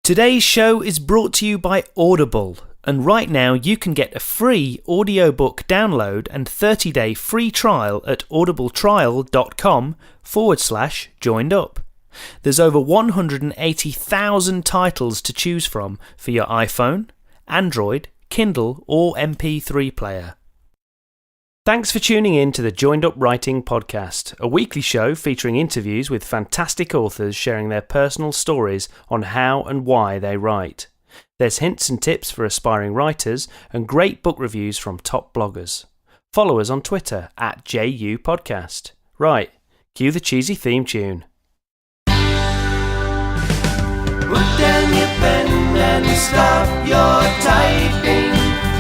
Today's show is brought to you by Audible, and right now you can get a free audiobook download and 30-day free trial at audibletrial.com/joined-up. There's over 180,000 titles to choose from for your iPhone, Android, Kindle or MP3 player. Thanks for tuning in to the Joined Up Writing Podcast, a weekly show featuring interviews with fantastic authors sharing their personal stories on how and why they write. There's hints and tips for aspiring writers and great book reviews from top bloggers. Follow us on Twitter at JUPodcast. Right, cue the cheesy theme tune. Put down your pen and stop your typing.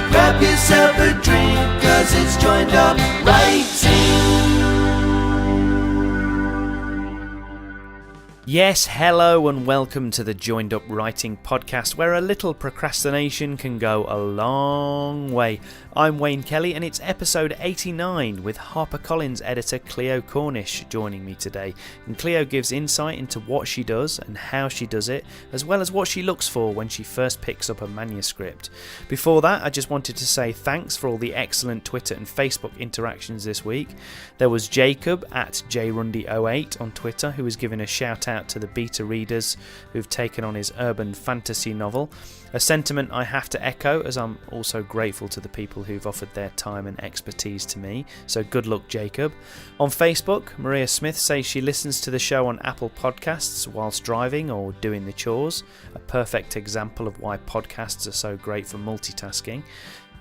Grab yourself a drink, 'cause it's Joined Up Writing. Yes, hello and welcome to the Joined Up Writing Podcast, where a little procrastination can go a long way. I'm Wayne Kelly and it's episode 89 with HarperCollins editor Clio Cornish joining me today. And Clio gives insight into what she does and how she does it, as well as what she looks for when she first picks up a manuscript. Before that, I just wanted to say thanks for all the excellent Twitter and Facebook interactions this week. There was Jacob at JRundy08 on Twitter, who was giving a shout out to the beta readers who've taken on his urban fantasy novel, a sentiment I have to echo, as I'm also grateful to the people who've offered their time and expertise to me, so good luck Jacob. On Facebook, Maria Smith says she listens to the show on Apple Podcasts whilst driving or doing the chores, a perfect example of why podcasts are so great for multitasking.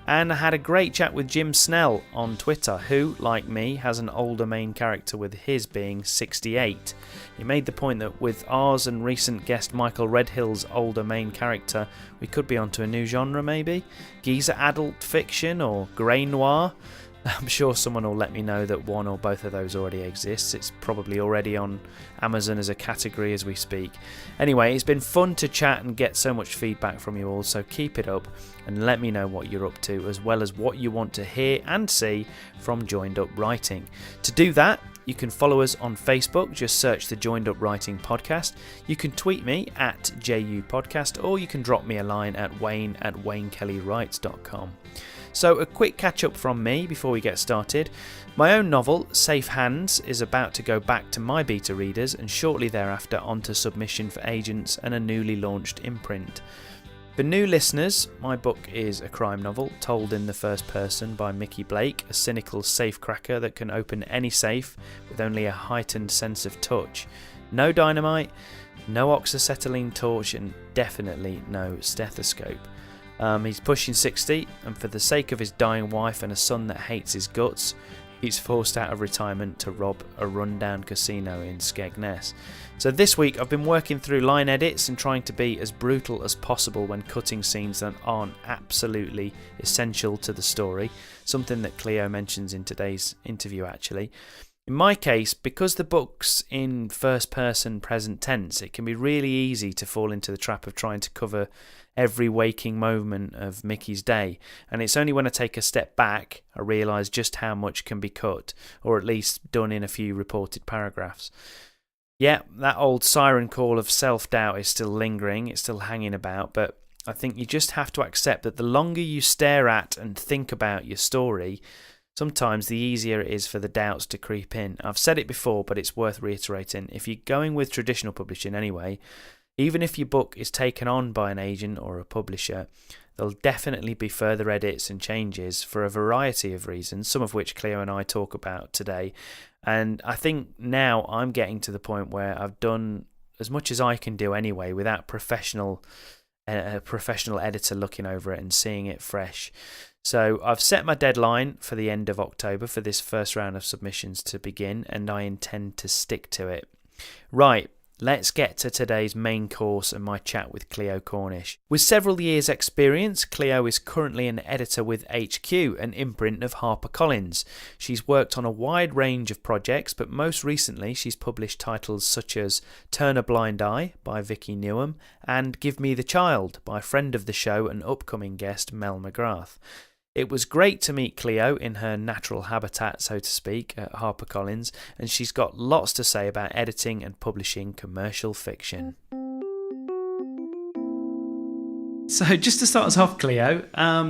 And I had a great chat with Jim Snell on Twitter, who, like me, has an older main character, with his being 68. He made the point that with ours and recent guest Michael Redhill's older main character, we could be onto a new genre maybe? Geezer adult fiction or grey noir? I'm sure someone will let me know that one or both of those already exists. It's probably already on Amazon as a category as we speak. Anyway, it's been fun to chat and get so much feedback from you all, so keep it up and let me know what you're up to, as well as what you want to hear and see from Joined Up Writing. To do that, you can follow us on Facebook, just search the Joined Up Writing Podcast. You can tweet me at JUPodcast, or you can drop me a line at wayne@waynekellyWrites.com. So a quick catch up from me before we get started. My own novel, Safe Hands, is about to go back to my beta readers and shortly thereafter onto submission for agents and a newly launched imprint. For new listeners, my book is a crime novel told in the first person by Mickey Blake, a cynical safecracker that can open any safe with only a heightened sense of touch. No dynamite, no oxyacetylene torch, and definitely no stethoscope. He's pushing 60, and for the sake of his dying wife and a son that hates his guts, he's forced out of retirement to rob a rundown casino in Skegness. So this week I've been working through line edits and trying to be as brutal as possible when cutting scenes that aren't absolutely essential to the story, something that Clio mentions in today's interview actually. In my case, because the book's in first person present tense, it can be really easy to fall into the trap of trying to cover every waking moment of Mickey's day, and it's only when I take a step back I realise just how much can be cut, or at least done in a few reported paragraphs. Yeah, that old siren call of self-doubt is still lingering, it's still hanging about, but I think you just have to accept that the longer you stare at and think about your story, sometimes the easier it is for the doubts to creep in. I've said it before, but it's worth reiterating. If you're going with traditional publishing anyway, even if your book is taken on by an agent or a publisher, there'll definitely be further edits and changes for a variety of reasons, some of which Clio and I talk about today. And I think now I'm getting to the point where I've done as much as I can do anyway without a professional editor looking over it and seeing it fresh. So I've set my deadline for the end of October for this first round of submissions to begin, and I intend to stick to it. Right, let's get to today's main course and my chat with Clio Cornish. With several years' experience, Clio is currently an editor with HQ, an imprint of HarperCollins. She's worked on a wide range of projects, but most recently she's published titles such as Turn a Blind Eye by Vicky Newham and Give Me the Child by friend of the show and upcoming guest Mel McGrath. It was great to meet Clio in her natural habitat, so to speak, at HarperCollins, and she's got lots to say about editing and publishing commercial fiction. So just to start us off, Clio,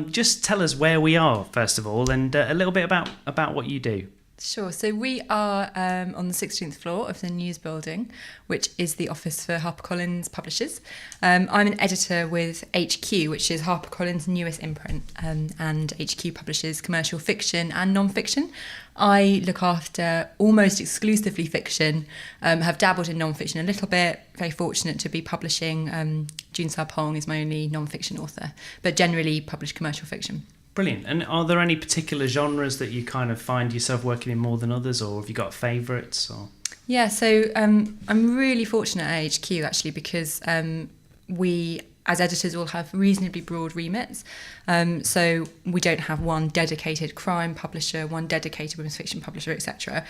just tell us where we are, first of all, and a little bit about what you do. Sure. So we are on the 16th floor of the News Building, which is the office for HarperCollins publishers. I'm an editor with HQ, which is HarperCollins' newest imprint, and HQ publishes commercial fiction and non-fiction. I look after almost exclusively fiction, have dabbled in non-fiction a little bit, very fortunate to be publishing. June Sarpong is my only non-fiction author, but generally publish commercial fiction. Brilliant. And are there any particular genres that you kind of find yourself working in more than others, or have you got favourites? Or Yeah, so I'm really fortunate at HQ actually, because we as editors all have reasonably broad remits. So we don't have one dedicated crime publisher, one dedicated women's fiction publisher, etc.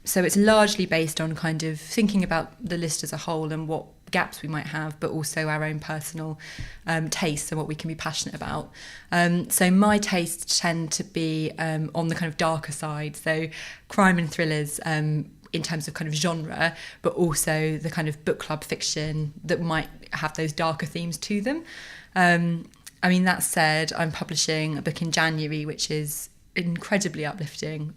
So it's largely based on kind of thinking about the list as a whole and what gaps we might have, but also our own personal tastes and what we can be passionate about. So my tastes tend to be on the kind of darker side, so crime and thrillers in terms of kind of genre, but also the kind of book club fiction that might have those darker themes to them. I mean, that said, I'm publishing a book in January, which is incredibly uplifting,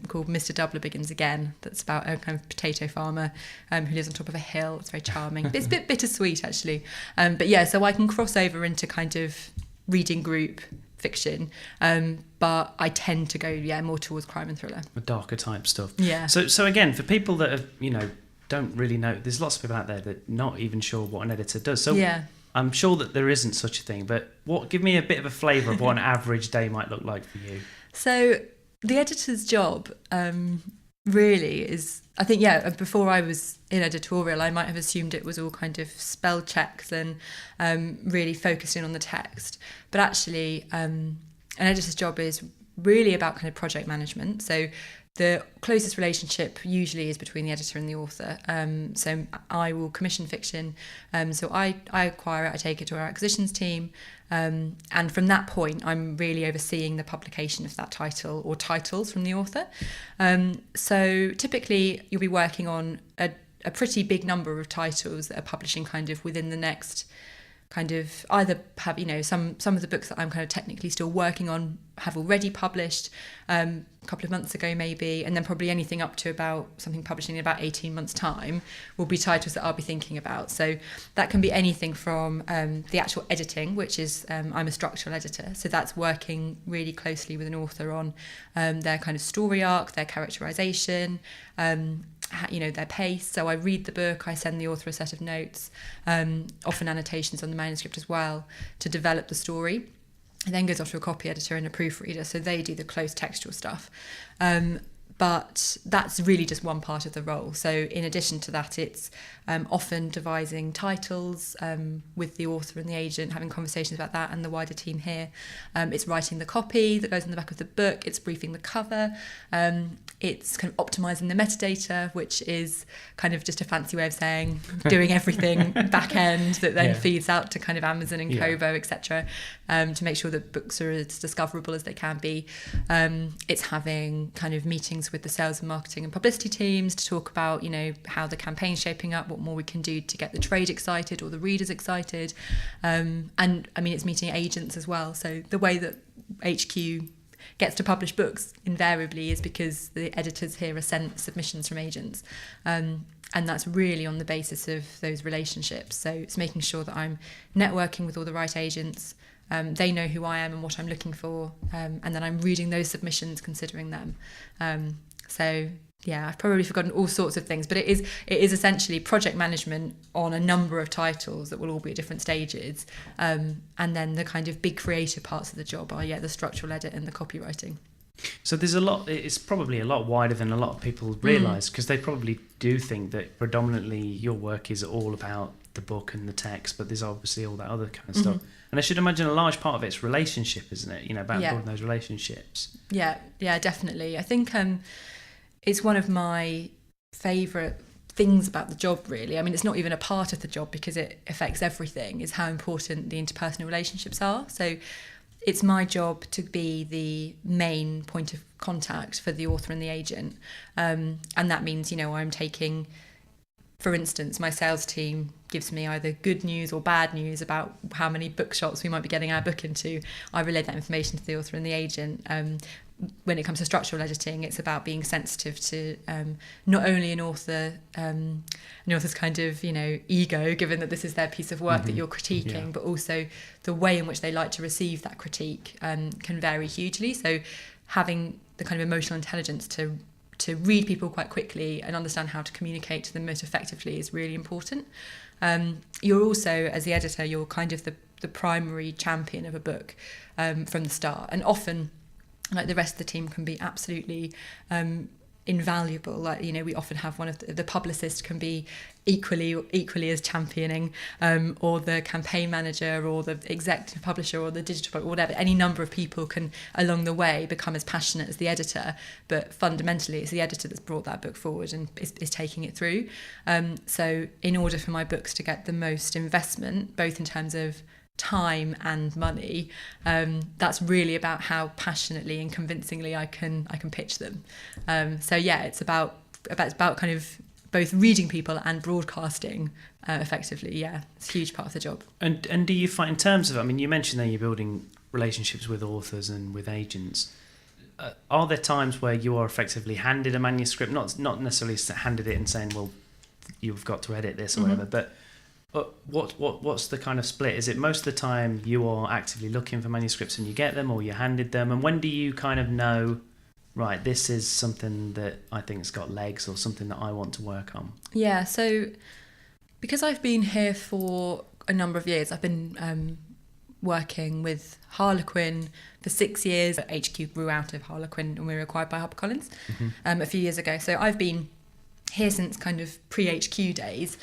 called Mr. Doubler Begins Again. That's about a kind of potato farmer who lives on top of a hill. It's very charming. It's a bit bittersweet, actually. But yeah, so I can cross over into kind of reading group fiction, but I tend to go more towards crime and thriller. The darker type stuff. Yeah. So again, for people that have, don't really know, there's lots of people out there that are not even sure what an editor does. So yeah. I'm sure that there isn't such a thing, but give me a bit of a flavour of what an average day might look like for you. So the editor's job really is, I think, before I was in editorial, I might have assumed it was all kind of spell checks and really focusing on the text. But actually, an editor's job is really about kind of project management. So the closest relationship usually is between the editor and the author. So I will commission fiction. So I acquire it, I take it to our acquisitions team. And from that point, I'm really overseeing the publication of that title or titles from the author. So typically you'll be working on a pretty big number of titles that are publishing kind of within the next kind of either have, some of the books that I'm kind of technically still working on have already published a couple of months ago maybe, and then probably anything up to about something publishing in about 18 months time will be titles that I'll be thinking about. So that can be anything from the actual editing, which is I'm a structural editor, so that's working really closely with an author on their kind of story arc, their characterization, their pace. So I read the book, I send the author a set of notes, often annotations on the manuscript as well, to develop the story. It then goes off to a copy editor and a proofreader, so they do the close textual stuff. But that's really just one part of the role. So in addition to that, it's often devising titles with the author and the agent, having conversations about that and the wider team here. It's writing the copy that goes on the back of the book. It's briefing the cover. It's kind of optimizing the metadata, which is kind of just a fancy way of saying doing everything back end that then feeds out to kind of Amazon and Kobo, etc., to make sure that books are as discoverable as they can be. It's having kind of meetings with the sales and marketing and publicity teams to talk about, how the campaign's shaping up, what more we can do to get the trade excited or the readers excited. And I mean, it's meeting agents as well. So the way that HQ gets to publish books invariably is because the editors here are sent submissions from agents. And that's really on the basis of those relationships. So it's making sure that I'm networking with all the right agents. They know who I am and what I'm looking for. And then I'm reading those submissions, considering them. So yeah, I've probably forgotten all sorts of things, but it is essentially project management on a number of titles that will all be at different stages. And then the kind of big creative parts of the job are, the structural edit and the copywriting. So there's it's probably a lot wider than a lot of people realise, because they probably do think that predominantly your work is all about the book and the text, but there's obviously all that other kind of stuff. And I should imagine a large part of it's relationship, isn't it? About building those relationships. Yeah, definitely. I think it's one of my favourite things about the job, really. I mean, it's not even a part of the job because it affects everything, is how important the interpersonal relationships are. So it's my job to be the main point of contact for the author and the agent. And that means, I'm taking for instance, my sales team gives me either good news or bad news about how many bookshops we might be getting our book into. I relay that information to the author and the agent. When it comes to structural editing, it's about being sensitive to not only an author's kind of, ego, given that this is their piece of work that you're critiquing, but also the way in which they like to receive that critique can vary hugely. So having the kind of emotional intelligence to read people quite quickly and understand how to communicate to them most effectively is really important. You're also, as the editor, you're kind of the primary champion of a book from the start, and often, like, the rest of the team can be absolutely invaluable. Like, we often have one of the publicist can be equally as championing, or the campaign manager, or the executive publisher, or the digital, or whatever. Any number of people can along the way become as passionate as the editor, but fundamentally it's the editor that's brought that book forward and is taking it through. So in order for my books to get the most investment, both in terms of time and money, that's really about how passionately and convincingly I can pitch them. So yeah, it's about kind of both reading people and broadcasting effectively. Yeah, it's a huge part of the job. And do you find, in terms of, I mean, you mentioned that you're building relationships with authors and with agents. Are there times where you are effectively handed a manuscript, not necessarily handed it and saying, well, you've got to edit this or whatever, but what's the kind of split? Is it most of the time you are actively looking for manuscripts and you get them, or you're handed them? And when do you kind of know, right, this is something that I think has got legs, or something that I want to work on? Yeah, so because I've been here for a number of years, I've been working with Harlequin for 6 years. HQ grew out of Harlequin and we were acquired by HarperCollins a few years ago. So I've been here since kind of pre-HQ days,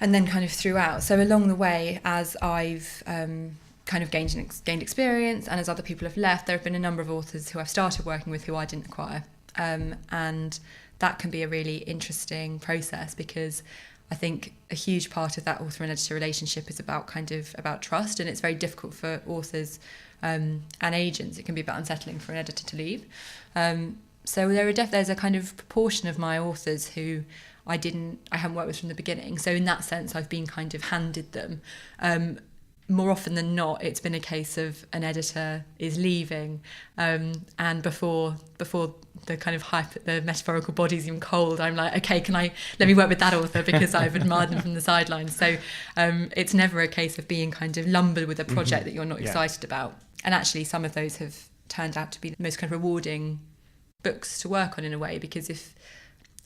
and then kind of throughout. So along the way, as I've kind of gained experience, and as other people have left, there have been a number of authors who I've started working with who I didn't acquire. And that can be a really interesting process, because I think a huge part of that author and editor relationship is about trust, and it's very difficult for authors and agents. It can be a bit unsettling for an editor to leave. So there's a kind of proportion of my authors who I haven't worked with from the beginning. So in that sense, I've been kind of handed them. More often than not, it's been a case of an editor is leaving, and before the kind of the metaphorical body's even cold, I'm like, okay, let me work with that author because I've admired them from the sidelines. So it's never a case of being kind of lumbered with a project that you're not excited about. And actually, some of those have turned out to be the most kind of rewarding books to work on, in a way, because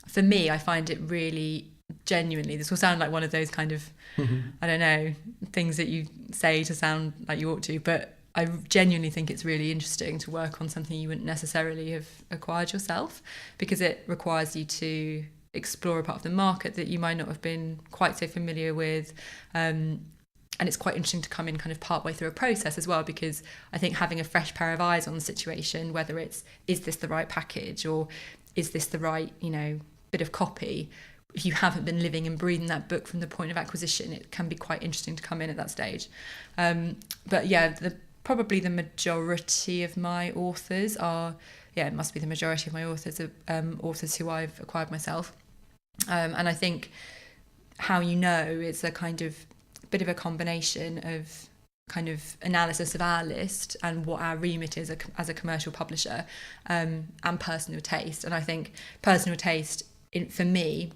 for me, I find it really genuinely, this will sound like one of those kind of, I don't know, things that you say to sound like you ought to, but I genuinely think it's really interesting to work on something you wouldn't necessarily have acquired yourself, because it requires you to explore a part of the market that you might not have been quite so familiar with. And it's quite interesting to come in kind of partway through a process as well, because I think having a fresh pair of eyes on the situation, whether it's, is this the right package, or is this the right, bit of copy, if you haven't been living and breathing that book from the point of acquisition, it can be quite interesting to come in at that stage. But yeah, probably the majority of my authors are, it must be the majority of my authors are authors who I've acquired myself. And I think how it's a kind of bit of a combination of kind of analysis of our list and what our remit is as a commercial publisher, and personal taste. And I think personal taste, for me,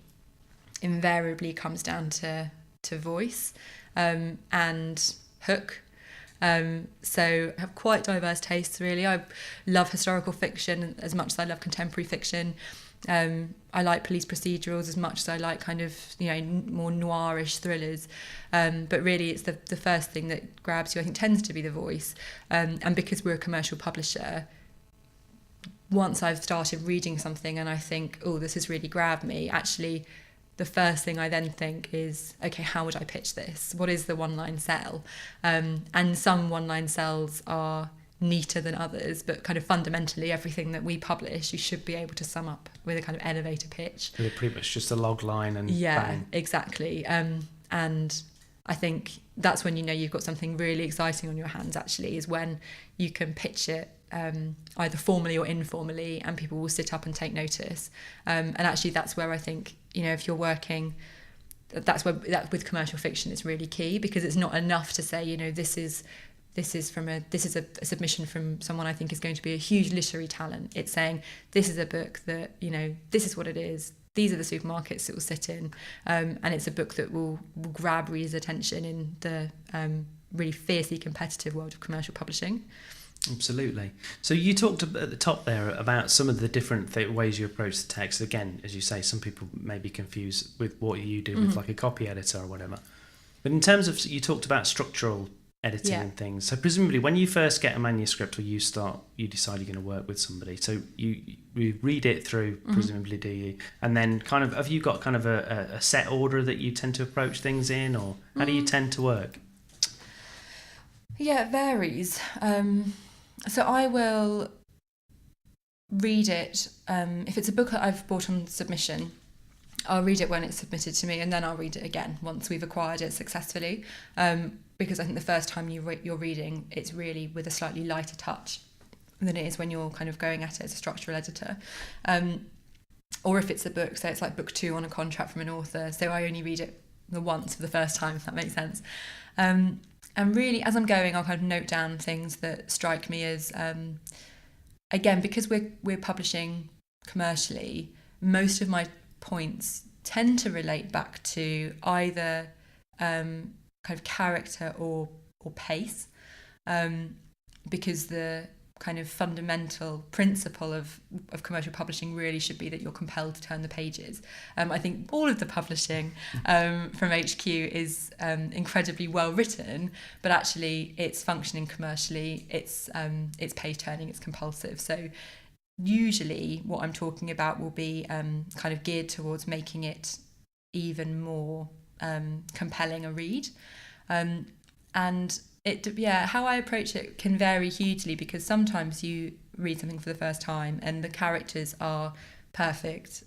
invariably comes down to voice and hook. So I have quite diverse tastes, really. I love historical fiction as much as I love contemporary fiction. I like police procedurals as much as I like kind of, more noirish thrillers. But really it's the first thing that grabs you, I think, tends to be the voice. And because we're a commercial publisher, once I've started reading something and I think, oh, this has really grabbed me, actually the first thing I then think is, okay, how would I pitch this? What is the one-line sell? And some one-line sells are neater than others, but kind of fundamentally everything that we publish, you should be able to sum up with a kind of elevator pitch. They're pretty much just a log line and bang. Exactly. And I think that's when you've got something really exciting on your hands, actually, is when you can pitch it either formally or informally, and people will sit up and take notice. And actually that's where I think, if you're working, that's with commercial fiction is really key, because it's not enough to say, this is a submission from someone I think is going to be a huge literary talent. It's saying this is a book that, this is what it is. These are the supermarkets it will sit in, and it's a book that will grab readers' attention in the really fiercely competitive world of commercial publishing. Absolutely. So you talked at the top there about some of the different ways you approach the text. Again, as you say, some people may be confused with what you do with like a copy editor or whatever. But in terms of, you talked about structural editing and things. So presumably when you first get a manuscript, or you decide you're going to work with somebody, so you read it through, presumably, do you? And then kind of, have you got kind of a set order that you tend to approach things in, or how do you tend to work? Yeah, it varies. So I will read it, if it's a book that I've bought on submission, I'll read it when it's submitted to me, and then I'll read it again once we've acquired it successfully, because I think the first time you're reading, it's really with a slightly lighter touch than it is when you're kind of going at it as a structural editor. Or if it's a book, so it's like book 2 on a contract from an author, so I only read it the once for the first time, if that makes sense. And really, as I'm going, I'll kind of note down things that strike me as, again, because we're publishing commercially, most of my points tend to relate back to either kind of character or pace, because the kind of fundamental principle of commercial publishing really should be that you're compelled to turn the pages. I think all of the publishing from HQ is incredibly well written, but actually it's functioning commercially, it's page turning, it's compulsive. So usually what I'm talking about will be kind of geared towards making it even more compelling a read. And how I approach it can vary hugely, because sometimes you read something for the first time and the characters are perfect,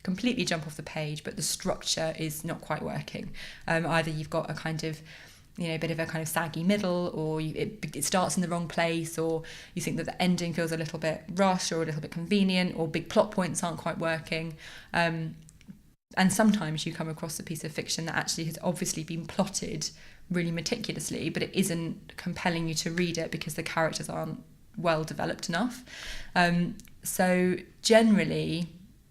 completely jump off the page, but the structure is not quite working. Either you've got a kind of, bit of a kind of saggy middle, or it starts in the wrong place, or you think that the ending feels a little bit rushed or a little bit convenient, or big plot points aren't quite working. And sometimes you come across a piece of fiction that actually has obviously been plotted really meticulously, but it isn't compelling you to read it because the characters aren't well developed enough. So generally,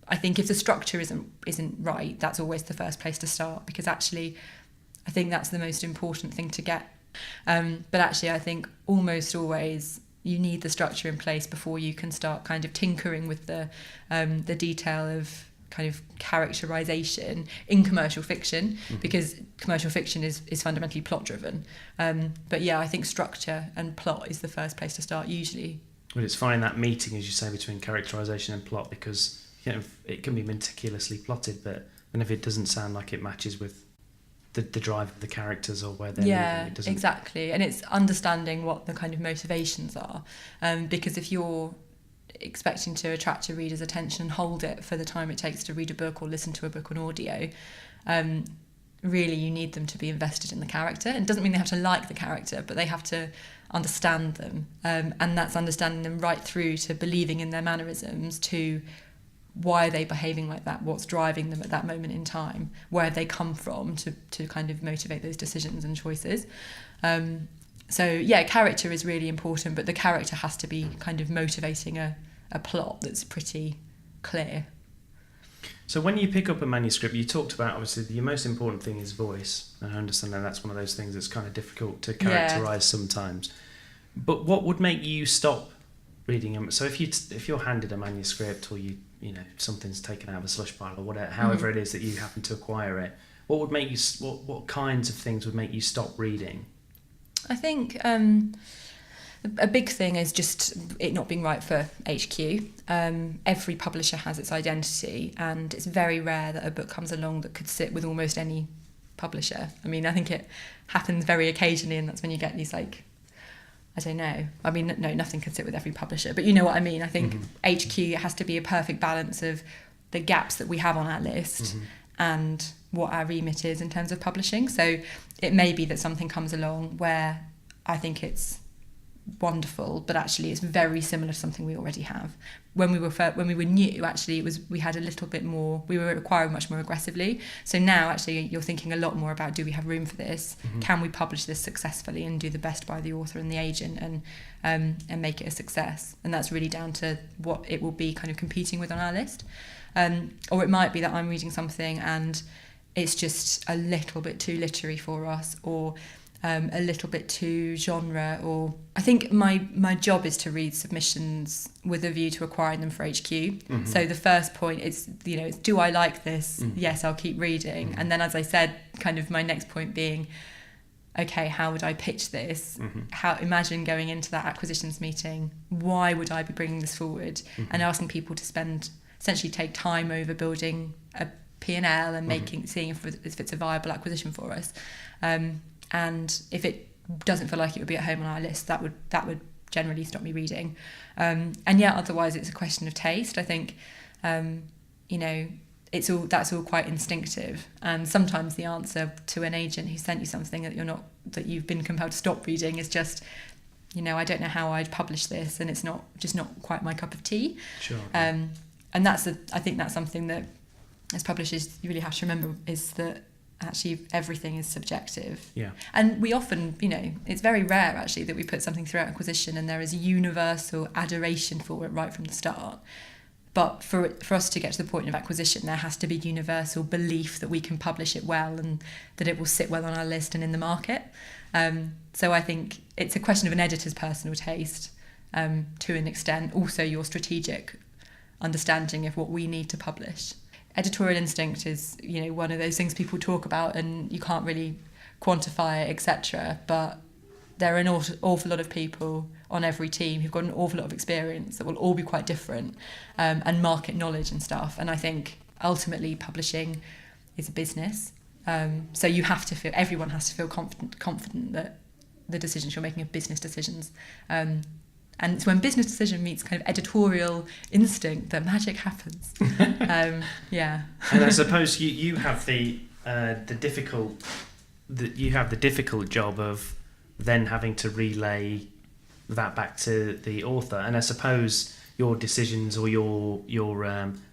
I think if the structure isn't right, that's always the first place to start, because actually I think that's the most important thing to get. But actually I think almost always you need the structure in place before you can start kind of tinkering with the detail of kind of characterization in commercial fiction, because commercial fiction is fundamentally plot driven. But yeah, I think structure and plot is the first place to start usually. Well, it's finding that meeting, as you say, between characterization and plot, because it can be meticulously plotted, but then if it doesn't sound like it matches with the drive of the characters or where they're moving, it doesn't. Exactly. And it's understanding what the kind of motivations are, because if you're expecting to attract your reader's attention and hold it for the time it takes to read a book or listen to a book on audio, really you need them to be invested in the character. And it doesn't mean they have to like the character, but they have to understand them, and that's understanding them right through to believing in their mannerisms, to why are they behaving like that, what's driving them at that moment in time, where they come from, to kind of motivate those decisions and choices. So yeah, character is really important, but the character has to be kind of motivating a plot that's pretty clear. So when you pick up a manuscript, you talked about, obviously, your most important thing is voice. And I understand that that's one of those things that's kind of difficult to characterise sometimes. But what would make you stop reading them? So if you're handed a manuscript, or something's taken out of a slush pile, or whatever, however it is that you happen to acquire it, what would make you? What kinds of things would make you stop reading? I think a big thing is just it not being right for HQ. Every publisher has its identity, and it's very rare that a book comes along that could sit with almost any publisher. I mean, I think it happens very occasionally, and that's when you get these, like, I don't know. I mean, no, nothing could sit with every publisher, but you know what I mean. I think HQ has to be a perfect balance of the gaps that we have on our list and what our remit is in terms of publishing. So it may be that something comes along where I think it's wonderful, but actually it's very similar to something we already have. When we were new, actually we had a little bit more, we were acquiring much more aggressively. So now actually you're thinking a lot more about, do we have room for this? Can we publish this successfully and do the best by the author and the agent and make it a success? And that's really down to what it will be kind of competing with on our list. Or it might be that I'm reading something and it's just a little bit too literary for us, or a little bit too genre. Or I think my job is to read submissions with a view to acquiring them for HQ. So the first point is, it's, do I like this? Yes, I'll keep reading. And then, as I said, kind of my next point being, okay, how would I pitch this? Imagine going into that acquisitions meeting, why would I be bringing this forward? And asking people to essentially take time over building a P&L and seeing if it's a viable acquisition for us. And if it doesn't feel like it would be at home on our list, that would generally stop me reading. Otherwise it's a question of taste. I think, that's all quite instinctive. And sometimes the answer to an agent who sent you something that you've been compelled to stop reading is just, I don't know how I'd publish this, and it's not quite my cup of tea. Sure. And I think that's something that as publishers you really have to remember, is that actually everything is subjective. Yeah. And we often, it's very rare actually that we put something through acquisition and there is universal adoration for it right from the start. But for us to get to the point of acquisition, there has to be universal belief that we can publish it well and that it will sit well on our list and in the market. So I think it's a question of an editor's personal taste, to an extent, also your strategic understanding of what we need to publish. Editorial instinct is, one of those things people talk about and you can't really quantify it, etc. But there are an awful lot of people on every team who've got an awful lot of experience that will all be quite different, and market knowledge and stuff. And I think ultimately publishing is a business. So everyone has to feel confident that the decisions you're making are business decisions. And it's when business decision meets kind of editorial instinct that magic happens. Yeah. And I suppose you have the difficult job of then having to relay that back to the author. And I suppose your decisions or your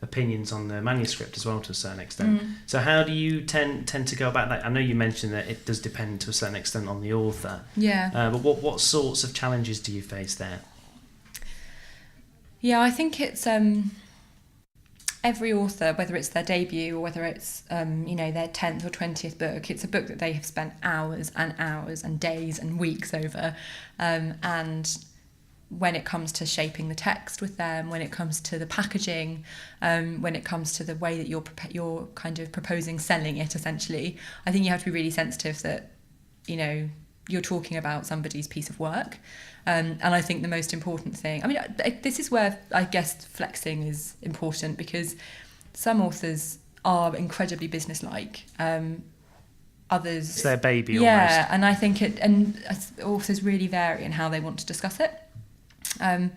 opinions on the manuscript as well to a certain extent. So how do you tend to go about that? I know you mentioned that it does depend to a certain extent on the author. Yeah. But what sorts of challenges do you face there? Yeah, I think it's every author, whether it's their debut or whether it's their 10th or 20th book, it's a book that they have spent hours and hours and days and weeks over. And when it comes to shaping the text with them, when it comes to the packaging, when it comes to the way that you're kind of proposing selling it, essentially, I think you have to be really sensitive that, you're talking about somebody's piece of work. And I think the most important thing, this is where I guess flexing is important, because some authors are incredibly businesslike. Others, it's their baby almost. Yeah, and I think authors really vary in how they want to discuss it. But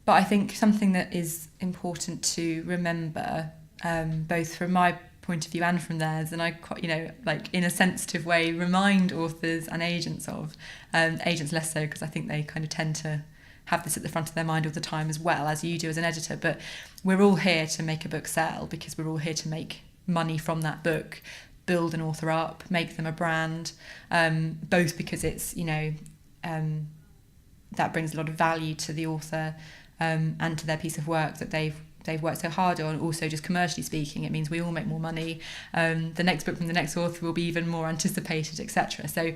I think something that is important to remember, both from my point of view and from theirs, and I, in a sensitive way, remind authors and agents of, agents less so, because I think they kind of tend to have this at the front of their mind all the time, as well as you do as an editor. But we're all here to make a book sell, because we're all here to make money from that book, build an author up, make them a brand, both because it's, that brings a lot of value to the author, and to their piece of work that they've worked so hard on. Also, just commercially speaking, it means we all make more money. The next book from the next author will be even more anticipated, etc. So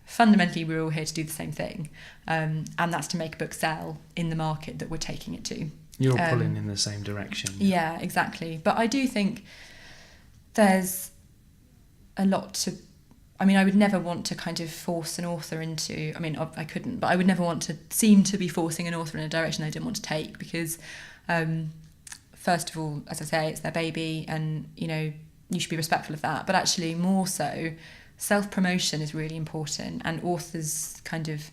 fundamentally, we're all here to do the same thing, and that's to make a book sell in the market that we're taking it to. You're pulling in the same direction. Yeah, exactly. But I do think there's a lot to... I would never want to kind of force an author into... I couldn't, but I would never want to seem to be forcing an author in a direction they didn't want to take, because... first of all, as I say, it's their baby, and you should be respectful of that. But actually, more so, self-promotion is really important, and authors kind of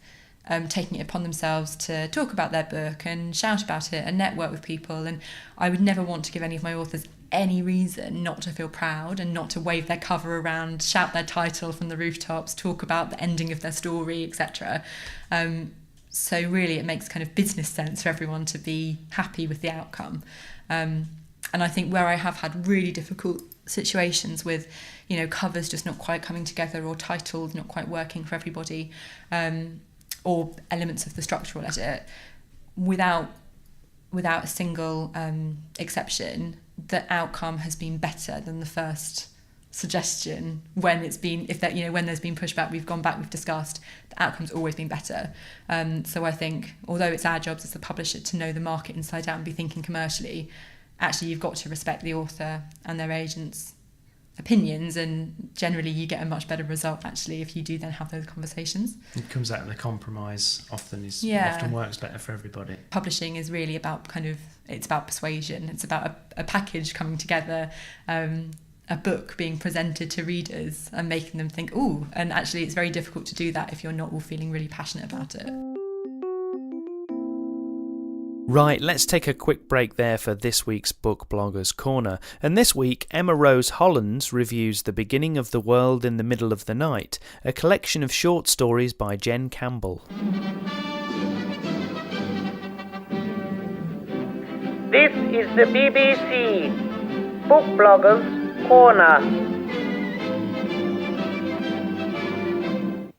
taking it upon themselves to talk about their book and shout about it and network with people. And I would never want to give any of my authors any reason not to feel proud and not to wave their cover around, shout their title from the rooftops, talk about the ending of their story, etc. So really it makes kind of business sense for everyone to be happy with the outcome. And I think where I have had really difficult situations with, covers just not quite coming together or titles not quite working for everybody, or elements of the structural edit, without a single exception, the outcome has been better than the first suggestion. When there's been pushback, we've gone back, we've discussed, the outcome's always been better. So I think, although it's our jobs as a publisher to know the market inside out and be thinking commercially, actually you've got to respect the author and their agents' opinions, and generally you get a much better result actually if you do then have those conversations. It comes out of the compromise often works better for everybody. Publishing is really about it's about persuasion. It's about a package coming together, a book being presented to readers and making them think, ooh, and actually it's very difficult to do that if you're not all feeling really passionate about it. Right, let's take a quick break there for this week's Book Bloggers Corner. And this week, Emma Rose Hollands reviews The Beginning of the World in the Middle of the Night, a collection of short stories by Jen Campbell. This is the BBC Book Bloggers Corner.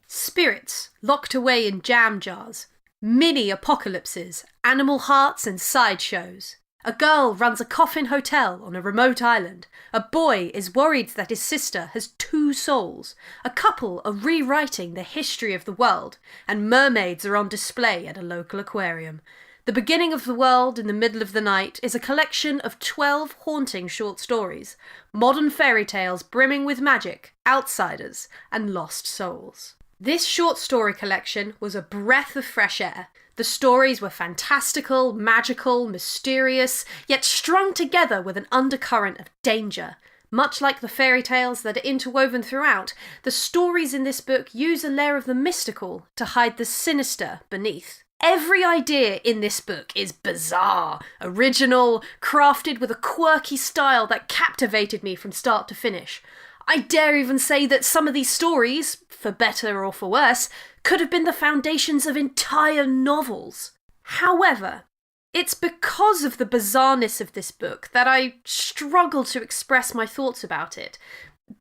Spirits locked away in jam jars. Mini-apocalypses, animal hearts and sideshows. A girl runs a coffin hotel on a remote island. A boy is worried that his sister has 2 souls. A couple are rewriting the history of the world, and mermaids are on display at a local aquarium. The Beginning of the World in the Middle of the Night is a collection of 12 haunting short stories, modern fairy tales brimming with magic, outsiders, and lost souls. This short story collection was a breath of fresh air. The stories were fantastical, magical, mysterious, yet strung together with an undercurrent of danger. Much like the fairy tales that are interwoven throughout, the stories in this book use a layer of the mystical to hide the sinister beneath. Every idea in this book is bizarre, original, crafted with a quirky style that captivated me from start to finish. I dare even say that some of these stories, for better or for worse, could have been the foundations of entire novels. However, it's because of the bizarreness of this book that I struggle to express my thoughts about it.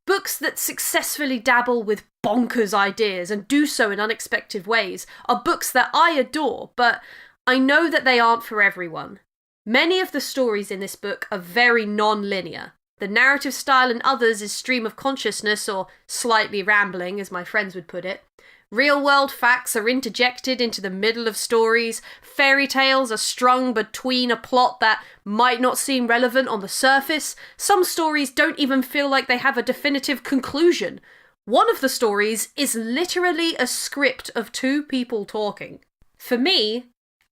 Books that successfully dabble with bonkers ideas and do so in unexpected ways are books that I adore, but I know that they aren't for everyone. Many of the stories in this book are very non-linear. The narrative style in others is stream of consciousness, or slightly rambling, as my friends would put it. Real-world facts are interjected into the middle of stories. Fairy tales are strung between a plot that might not seem relevant on the surface. Some stories don't even feel like they have a definitive conclusion. One of the stories is literally a script of 2 people talking. For me,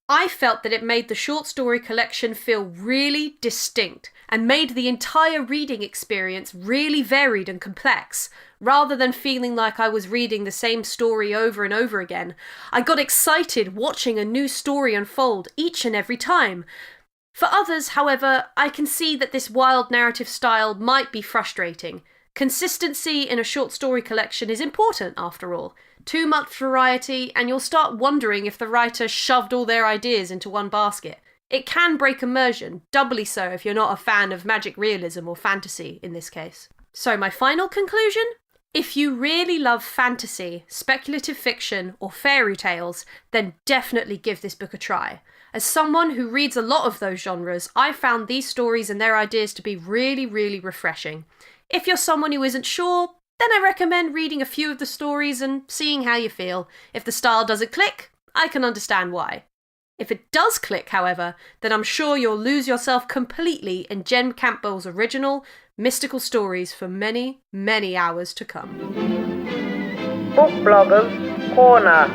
I felt that it made the short story collection feel really distinct and made the entire reading experience really varied and complex. Rather than feeling like I was reading the same story over and over again, I got excited watching a new story unfold each and every time. For others, however, I can see that this wild narrative style might be frustrating. Consistency in a short story collection is important, after all. Too much variety, and you'll start wondering if the writer shoved all their ideas into one basket. It can break immersion, doubly so if you're not a fan of magic realism or fantasy in this case. So my final conclusion? If you really love fantasy, speculative fiction, or fairy tales, then definitely give this book a try. As someone who reads a lot of those genres, I found these stories and their ideas to be really, really refreshing. If you're someone who isn't sure, then I recommend reading a few of the stories and seeing how you feel. If the style doesn't click, I can understand why. If it does click, however, then I'm sure you'll lose yourself completely in Jen Campbell's original, mystical stories for many, many hours to come. Book Bloggers Corner.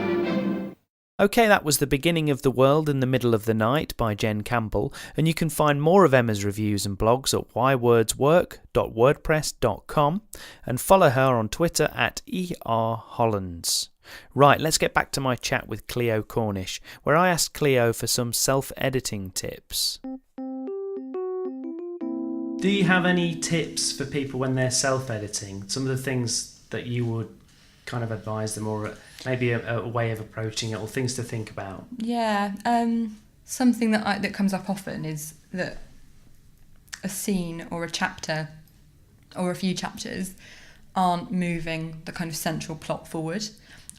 Okay, that was The Beginning of the World in the Middle of the Night by Jen Campbell, and you can find more of Emma's reviews and blogs at whywordswork.wordpress.com and follow her on Twitter at @erhollands. Right, let's get back to my chat with Clio Cornish, where I asked Clio for some self-editing tips. Do you have any tips for people when they're self-editing? Some of the things that you would kind of advise them, or maybe a way of approaching it, or things to think about? Yeah, something that comes up often is that a scene or a chapter or a few chapters aren't moving the kind of central plot forward.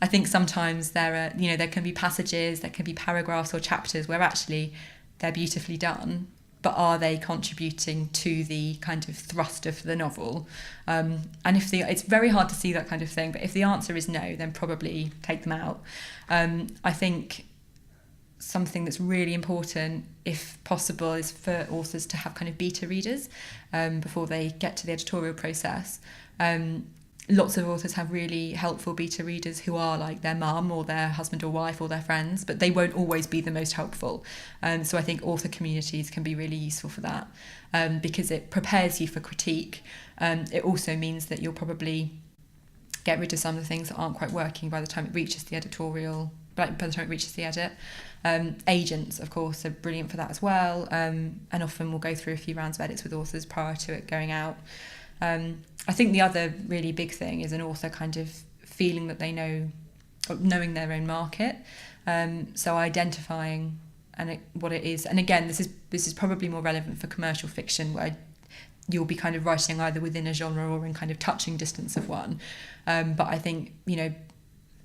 I think sometimes there can be passages, there can be paragraphs or chapters where actually they're beautifully done, but are they contributing to the kind of thrust of the novel? And it's very hard to see that kind of thing, but if the answer is no, then probably take them out. I think something that's really important, if possible, is for authors to have kind of beta readers before they get to the editorial process. Lots of authors have really helpful beta readers who are like their mum or their husband or wife or their friends, but they won't always be the most helpful. So I think author communities can be really useful for that, because it prepares you for critique. It also means that you'll probably get rid of some of the things that aren't quite working by the time it reaches the editorial, by the time it reaches the edit. Agents, of course, are brilliant for that as well, and often we'll go through a few rounds of edits with authors prior to it going out. I think the other really big thing is an author kind of feeling that they knowing their own market. So identifying what it is. And again, this is probably more relevant for commercial fiction, where you'll be kind of writing either within a genre or in kind of touching distance of one. But I think,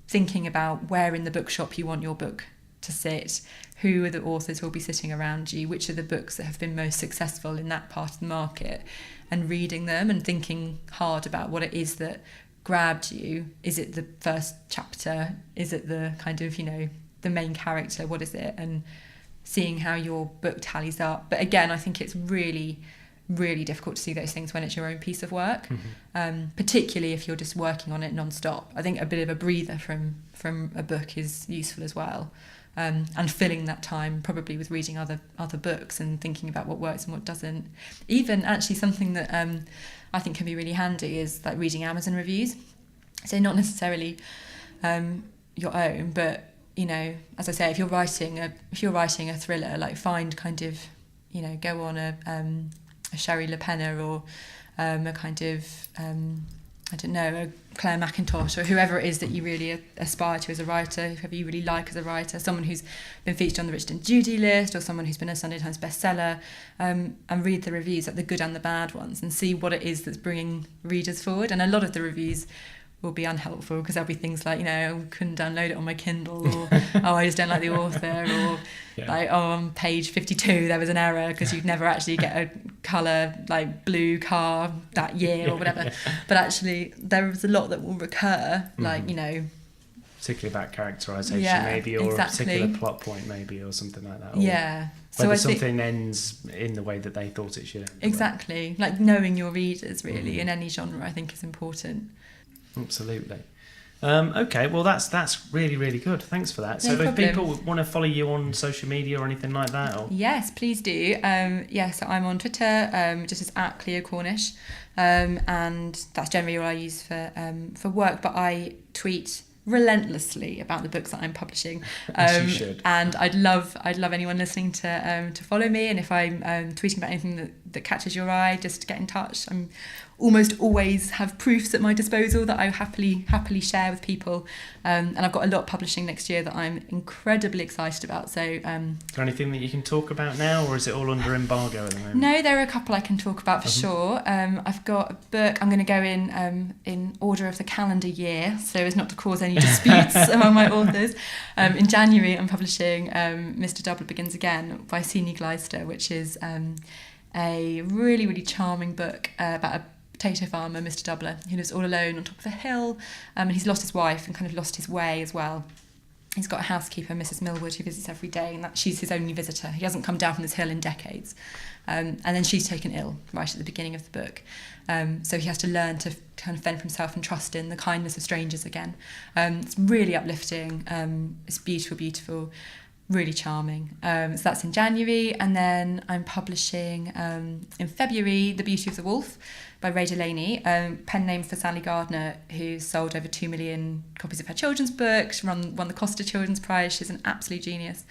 thinking about where in the bookshop you want your book to sit, who are the authors who will be sitting around you, which are the books that have been most successful in that part of the market, and reading them and thinking hard about what it is that grabbed you. Is it the first chapter? Is it the kind of, the main character? What is it? And seeing how your book tallies up. But again, I think it's really, really difficult to see those things when it's your own piece of work, particularly if you're just working on it non-stop. I think a bit of a breather from a book is useful as well. And filling that time probably with reading other books and thinking about what works and what doesn't. Even actually something that I think can be really handy is like reading Amazon reviews. So not necessarily your own, but as I say, if you're writing a thriller, like find kind of go on a Sherry Le Penner or a kind of a Claire McIntosh, or whoever it is that you really aspire to as a writer, whoever you really like as a writer, someone who's been featured on the Richard and Judy list, or someone who's been a Sunday Times bestseller, and read the reviews, like the good and the bad ones, and see what it is that's bringing readers forward. And a lot of the reviews will be unhelpful, because there'll be things like, I couldn't download it on my Kindle, or I just don't like the author, or like, on page 52 there was an error because you'd never actually get a colour like blue car that year or whatever. But actually there is a lot that will recur, like particularly about characterisation, maybe, or exactly. a particular plot point, maybe, or something like that. Or so whether something ends in the way that they thought it should end. Exactly, like knowing your readers really in any genre, I think, is important. Absolutely. Okay, well that's really, really good. Thanks for that. So if people want to follow you on social media or anything like that, or... Yes, please do. So I'm on Twitter, just as @Clio Cornish, and that's generally all I use for work. But I tweet relentlessly about the books that I'm publishing. You should. And I'd love anyone listening to follow me. And if I'm tweeting about anything that catches your eye, just get in touch. I'm almost always have proofs at my disposal that I happily share with people, and I've got a lot publishing next year that I'm incredibly excited about. So is there anything that you can talk about now, or is it all under embargo at the moment? No, there are a couple I can talk about for sure. I've got a book. I'm going to go in order of the calendar year, so as not to cause any disputes among my authors. In January I'm publishing Mr. Doubler Begins Again by Sini Gleister, which is a really, really charming book about a potato farmer, Mr. Doubler, who lives all alone on top of a hill, and he's lost his wife and kind of lost his way as well. He's got a housekeeper, Mrs. Millwood, who visits every day, and she's his only visitor. He hasn't come down from this hill in decades. And then she's taken ill right at the beginning of the book. So he has to learn to kind of fend for himself and trust in the kindness of strangers again. It's really uplifting. It's beautiful, really charming. So that's in January, and then I'm publishing in February The Beauty of the Wolf by Ray Delaney, pen name for Sally Gardner, who's sold over 2 million copies of her children's books. She won the Costa Children's Prize. She's an absolute genius.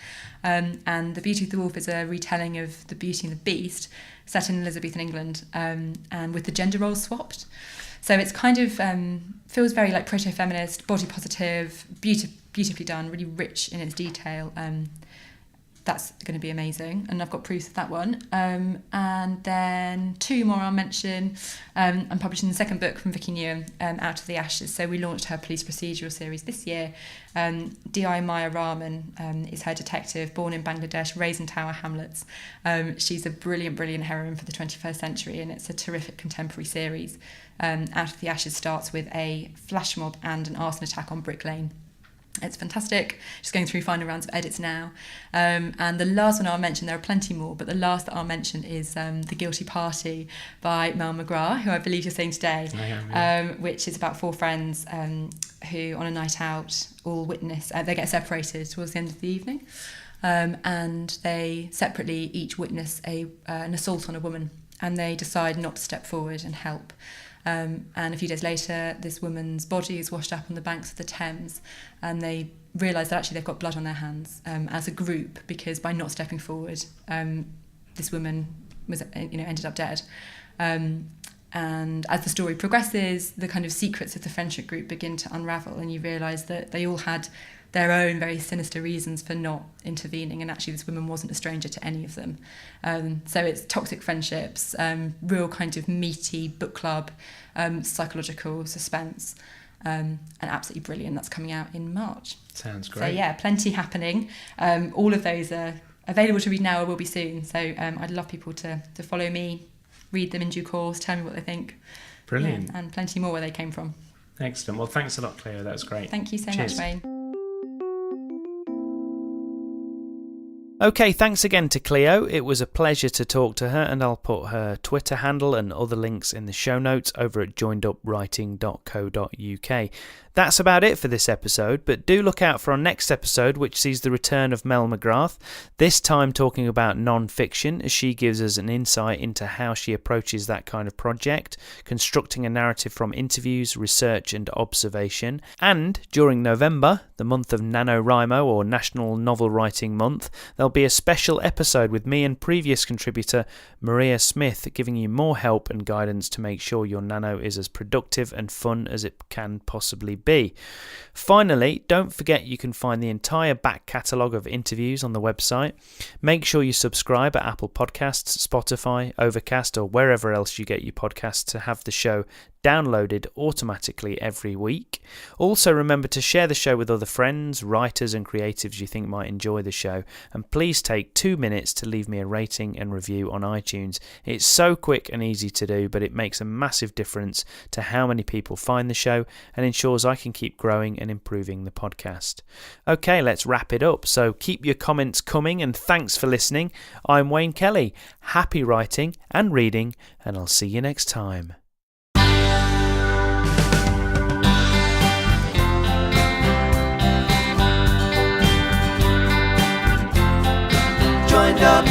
And The Beauty of the Wolf is a retelling of The Beauty and the Beast, set in Elizabethan England, and with the gender roles swapped. So it's kind of feels very like proto-feminist, body positive, beautifully done, really rich in its detail. That's going to be amazing, and I've got proofs of that one. And then 2 more I'll mention. I'm publishing the second book from Vicky Newham, Out of the Ashes. So we launched her police procedural series this year. D.I. Maya Rahman is her detective, born in Bangladesh, raised in Tower Hamlets. She's a brilliant heroine for the 21st century, and it's a terrific contemporary series. Out of the Ashes starts with a flash mob and an arson attack on Brick Lane. It's fantastic. Just going through final rounds of edits now. And the last one I'll mention, there are plenty more, but the last that I'll mention is The Guilty Party by Mel McGrath, who I believe you're saying today, which is about 4 friends who, on a night out, all witness, they get separated towards the end of the evening. And they separately each witness an assault on a woman, and they decide not to step forward and help. And a few days later, this woman's body is washed up on the banks of the Thames, and they realise that actually they've got blood on their hands as a group, because by not stepping forward, this woman was, ended up dead. And as the story progresses, the kind of secrets of the friendship group begin to unravel, and you realise that they all had their own very sinister reasons for not intervening, and actually this woman wasn't a stranger to any of them. So it's toxic friendships, real kind of meaty book club, psychological suspense, and absolutely brilliant. That's coming out in March. Sounds great. So yeah, plenty happening. All of those are available to read now or will be soon. So I'd love people to follow me, read them in due course, tell me what they think. Brilliant. Yeah, and plenty more where they came from. Excellent. Well, thanks a lot, Clio. That's great. Thank you so Cheers. much, Wayne. Okay, thanks again to Clio. It was a pleasure to talk to her, and I'll put her Twitter handle and other links in the show notes over at joinedupwriting.co.uk. That's about it for this episode, but do look out for our next episode, which sees the return of Mel McGrath, this time talking about non-fiction, as she gives us an insight into how she approaches that kind of project, constructing a narrative from interviews, research and observation. And during November, the month of NaNoWriMo, or National Novel Writing Month, there'll be a special episode with me and previous contributor Maria Smith, giving you more help and guidance to make sure your nano is as productive and fun as it can possibly be. Finally, don't forget you can find the entire back catalogue of interviews on the website. Make sure you subscribe at Apple Podcasts, Spotify, Overcast or wherever else you get your podcasts to have the show downloaded automatically every week. Also remember to share the show with other friends, writers and creatives you think might enjoy the show, and please take 2 minutes to leave me a rating and review on iTunes. It's so quick and easy to do, but it makes a massive difference to how many people find the show and ensures I can keep growing and improving the podcast. Okay, let's wrap it up. So keep your comments coming, and thanks for listening. I'm Wayne Kelly. Happy writing and reading, and I'll see you next time. Joined up